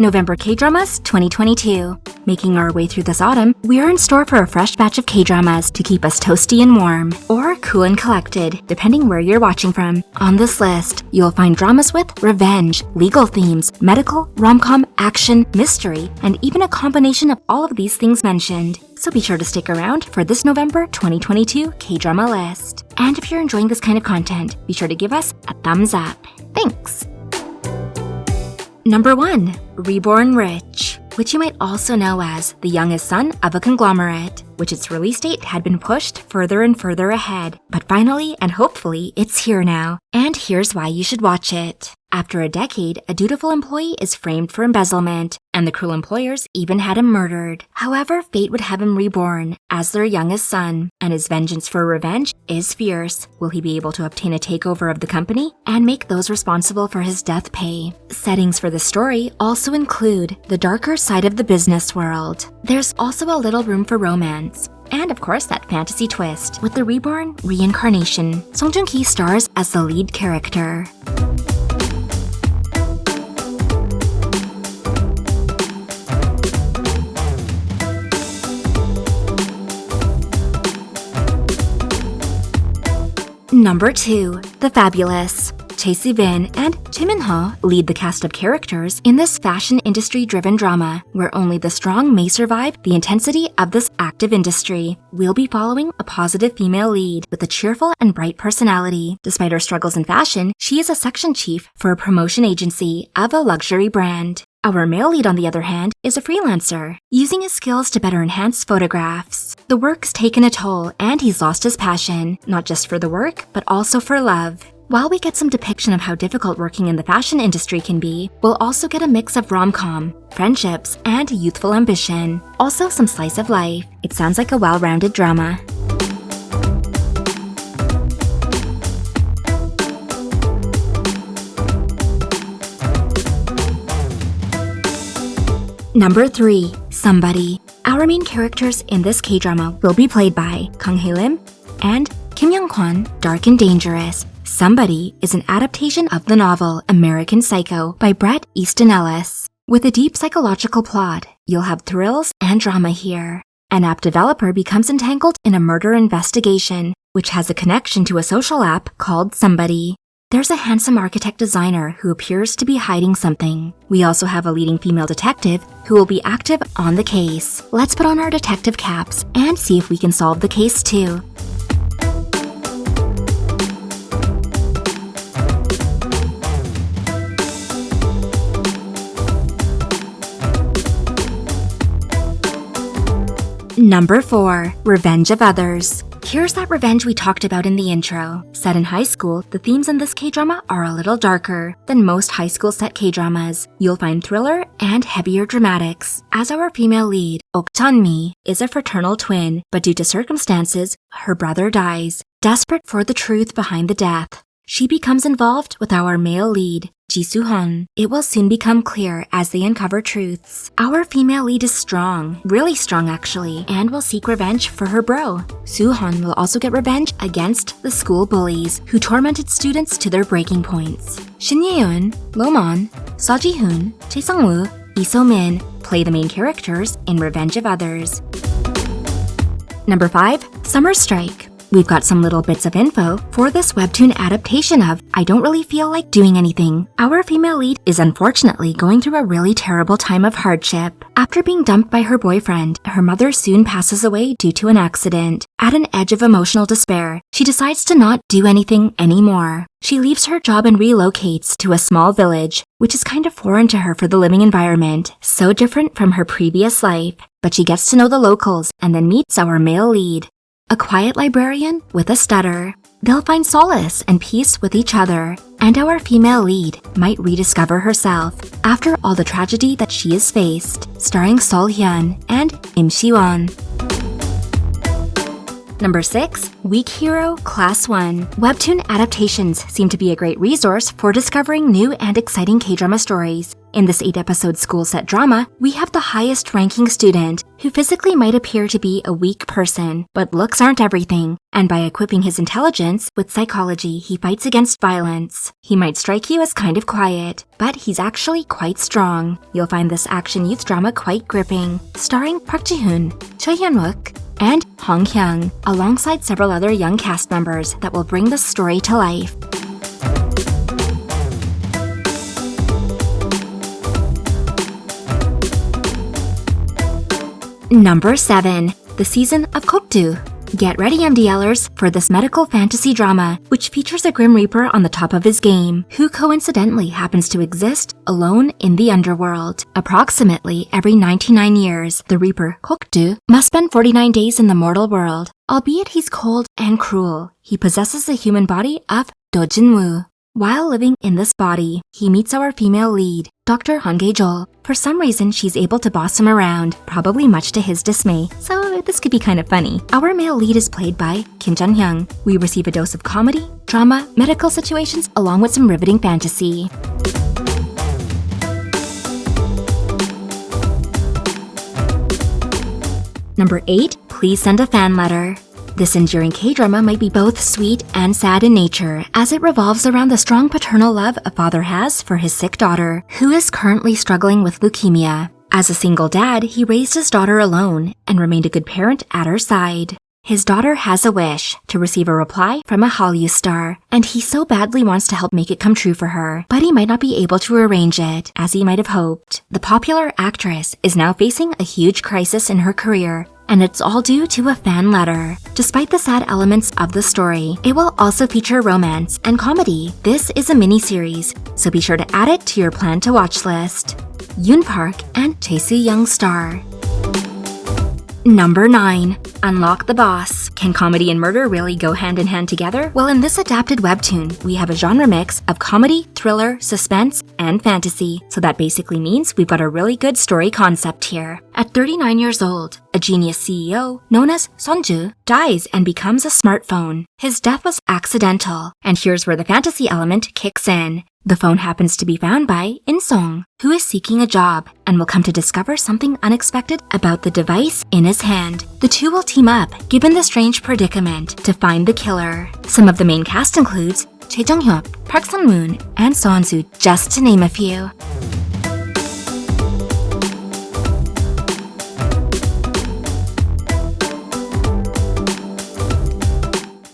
November K-Dramas 2022. Making our way through this autumn, we are in store for a fresh batch of K-Dramas to keep us toasty and warm, or cool and collected, depending where you're watching from. On this list, you'll find dramas with revenge, legal themes, medical, rom-com, action, mystery, and even a combination of all of these things mentioned. So be sure to stick around for this November 2022 K-Drama list. And if you're enjoying this kind of content, be sure to give us a thumbs up. Thanks! Number 1. Reborn Rich, which you might also know as the youngest son of a conglomerate, which its release date had been pushed further and further ahead. But finally, and hopefully, it's here now. And here's why you should watch it. After a decade, a dutiful employee is framed for embezzlement, and the cruel employers even had him murdered. However, fate would have him reborn as their youngest son, and his vengeance for revenge is fierce. Will he be able to obtain a takeover of the company and make those responsible for his death pay? Settings for the story also include the darker side of the business world. There's also a little room for romance. And of course, that fantasy twist with the reborn reincarnation. Song Joong-ki stars as the lead character. Number 2. The Fabulous. Chae Si-bin and Choi Min-ho lead the cast of characters in this fashion industry-driven drama, where only the strong may survive the intensity of this active industry. We'll be following a positive female lead with a cheerful and bright personality. Despite her struggles in fashion, she is a section chief for a promotion agency of a luxury brand. Our male lead, on the other hand, is a freelancer, using his skills to better enhance photographs. The work's taken a toll, and he's lost his passion, not just for the work, but also for love. While we get some depiction of how difficult working in the fashion industry can be, we'll also get a mix of rom-com, friendships, and youthful ambition. Also some slice of life. It sounds like a well-rounded drama. Number 3. Somebody. Our main characters in this K-drama will be played by Kang Hae-lim and Kim Young-kwon. Dark and Dangerous. Somebody is an adaptation of the novel American Psycho by Bret Easton Ellis. With a deep psychological plot, you'll have thrills and drama here. An app developer becomes entangled in a murder investigation, which has a connection to a social app called Somebody. There's a handsome architect designer who appears to be hiding something. We also have a leading female detective who will be active on the case. Let's put on our detective caps and see if we can solve the case too. Number 4. Revenge of Others. Here's that revenge we talked about in the intro. Set in high school, the themes in this K-drama are a little darker than most high school set K-dramas. You'll find thriller and heavier dramatics. As our female lead, Ok Chan-mi is a fraternal twin, but due to circumstances, her brother dies. Desperate for the truth behind the death, she becomes involved with our male lead, Ji Soo-hun. It will soon become clear as they uncover truths. Our female lead is strong, really strong actually, and will seek revenge for her bro. Soo-hun will also get revenge against the school bullies who tormented students to their breaking points. Shin Ye-eun, Lo-mon, Seo Ji-hoon, Chae Sung-woo, Lee So-min play the main characters in Revenge of Others. Number 5. Summer Strike. We've got some little bits of info for this webtoon adaptation of I Don't Really Feel Like Doing Anything. Our female lead is unfortunately going through a really terrible time of hardship. After being dumped by her boyfriend, her mother soon passes away due to an accident. At an edge of emotional despair, she decides to not do anything anymore. She leaves her job and relocates to a small village, which is kind of foreign to her for the living environment, so different from her previous life. But she gets to know the locals and then meets our male lead, a quiet librarian with a stutter. They'll find solace and peace with each other, and our female lead might rediscover herself after all the tragedy that she has faced. Starring Sol Hyun and Im Si-won. Number 6. Weak Hero Class 1. Webtoon adaptations seem to be a great resource for discovering new and exciting K-drama stories. In this 8-episode school-set drama, we have the highest-ranking student who physically might appear to be a weak person, but looks aren't everything, and by equipping his intelligence with psychology, he fights against violence. He might strike you as kind of quiet, but he's actually quite strong. You'll find this action youth drama quite gripping, starring Park Ji-hoon, Choi Hyun-wook, and Hong Hyung, alongside several other young cast members that will bring the story to life. Number 7. The Season of Kkokdu. Get ready, MDLers, for this medical fantasy drama, which features a Grim Reaper on the top of his game, who coincidentally happens to exist alone in the underworld. Approximately every 99 years, the Reaper Kkokdu must spend 49 days in the mortal world. Albeit he's cold and cruel, he possesses the human body of Do Jin-woo. While living in this body, he meets our female lead, Dr. Han Gae-jol. For some reason, she's able to boss him around, probably much to his dismay, so this could be kind of funny. Our male lead is played by Kim Jun-hyung. We receive a dose of comedy, drama, medical situations, along with some riveting fantasy. Number 8. Please send a fan letter. This enduring K-drama might be both sweet and sad in nature, as it revolves around the strong paternal love a father has for his sick daughter, who is currently struggling with leukemia. As a single dad, he raised his daughter alone and remained a good parent at her side. His daughter has a wish to receive a reply from a Hallyu star, and he so badly wants to help make it come true for her, but he might not be able to arrange it, as he might have hoped. The popular actress is now facing a huge crisis in her career, and it's all due to a fan letter. Despite the sad elements of the story, it will also feature romance and comedy. This is a mini-series, so be sure to add it to your plan to watch list. Yoon Park and Chae Soo-young star. Number 9. Unlock the Boss. Can comedy and murder really go hand in hand together? Well, in this adapted webtoon, we have a genre mix of comedy, thriller, suspense, and fantasy. So that basically means we've got a really good story concept here. At 39 years old, a genius CEO known as Sonju dies and becomes a smartphone. His death was accidental, and here's where the fantasy element kicks in. The phone happens to be found by In-sung, who is seeking a job and will come to discover something unexpected about the device in his hand. The two will team up, given the strange predicament, to find the killer. Some of the main cast includes Choi Jung-hyuk, Park Sun-moon, and So Eun-soo, just to name a few.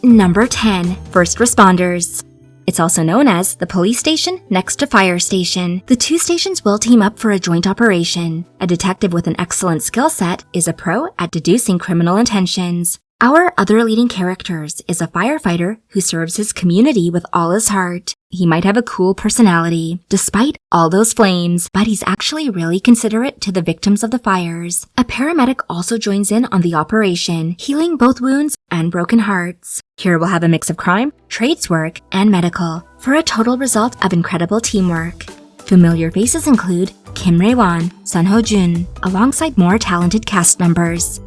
Number 10. First Responders. It's also known as the police station next to fire station. The two stations will team up for a joint operation. A detective with an excellent skill set is a pro at deducing criminal intentions. Our other leading characters is a firefighter who serves his community with all his heart. He might have a cool personality, despite all those flames, but he's actually really considerate to the victims of the fires. A paramedic also joins in on the operation, healing both wounds and broken hearts. Here we'll have a mix of crime, trades work, and medical, for a total result of incredible teamwork. Familiar faces include Kim Rae-won, Sun Ho-jun, alongside more talented cast members.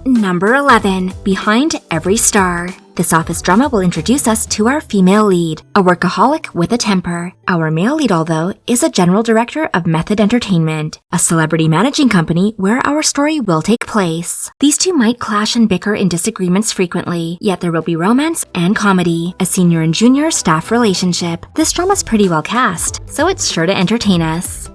Number 11. Behind Every Star. This office drama will introduce us to our female lead, a workaholic with a temper. Our male lead, although, is a general director of Method Entertainment, a celebrity managing company where our story will take place. These two might clash and bicker in disagreements frequently, yet there will be romance and comedy, a senior and junior staff relationship. This drama's pretty well cast, so it's sure to entertain us.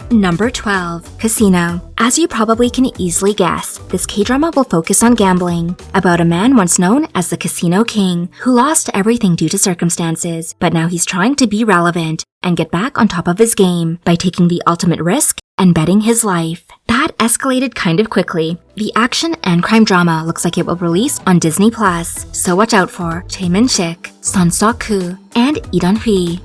Number 12. Casino. As you probably can easily guess, this K-drama will focus on gambling, about a man once known as the Casino King, who lost everything due to circumstances, but now he's trying to be relevant and get back on top of his game by taking the ultimate risk and betting his life. That escalated kind of quickly. The action and crime drama looks like it will release on Disney+, so watch out for Chae Min-sik, Son Seok-koo, and Lee Dun-hui.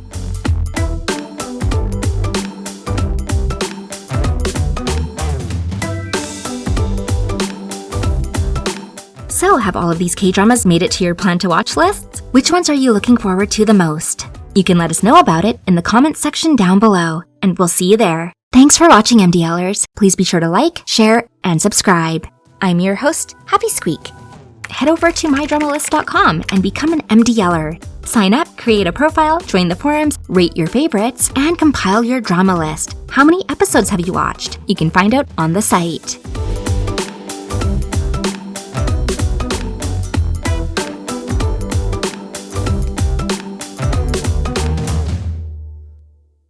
So, have all of these K-dramas made it to your plan to watch lists? Which ones are you looking forward to the most? You can let us know about it in the comments section down below, and we'll see you there. Thanks for watching, MDLers. Please be sure to like, share, and subscribe. I'm your host, HappySqueak. Head over to mydramalist.com and become an MDLer. Sign up, create a profile, join the forums, rate your favorites, and compile your drama list. How many episodes have you watched? You can find out on the site.